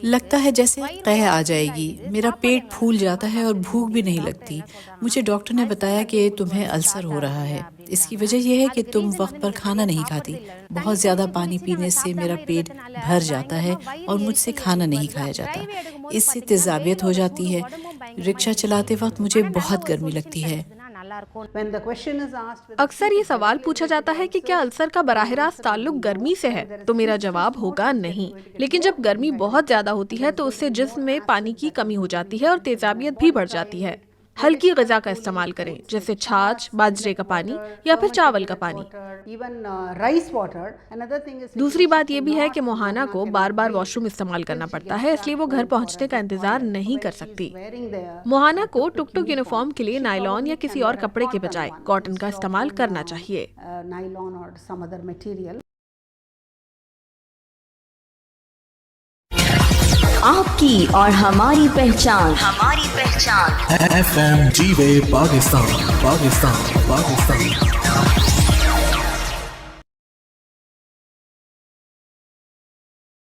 लगता है जैसे कह आ जाएगी। मेरा पेट फूल जाता है और भूख भी नहीं लगती। मुझे डॉक्टर ने बताया कि तुम्हें अल्सर हो रहा है। इसकी वजह यह है कि तुम वक्त पर खाना नहीं खाती। बहुत ज़्यादा पानी पीने से मेरा पेट भर जाता है और मुझसे खाना नहीं खाया जाता। इससे तेज़ाबियत हो जाती है। रिक्शा चलाते वक्त मुझे बहुत गर्मी लगती है। अक्सर ये सवाल पूछा जाता है कि क्या अल्सर का बराह रास्त ताल्लुक गर्मी से है, तो मेरा जवाब होगा नहीं। लेकिन जब गर्मी बहुत ज्यादा होती है तो उससे जिस्म में पानी की कमी हो जाती है और तेजाबियत भी बढ़ जाती है। हल्की ग़िज़ा का इस्तेमाल करें, जैसे छाछ, बाजरे का पानी या फिर चावल का पानी। दूसरी बात यह भी है कि मोहाना को बार बार वॉशरूम इस्तेमाल करना पड़ता है, इसलिए वो घर पहुंचने का इंतजार नहीं कर सकती। मोहाना को टुक टुक यूनिफॉर्म के लिए नायलॉन या किसी और कपड़े के बजाय कॉटन का इस्तेमाल करना चाहिए। आपकी और हमारी पहचान FM G-Way Pakistan, Pakistan, Pakistan.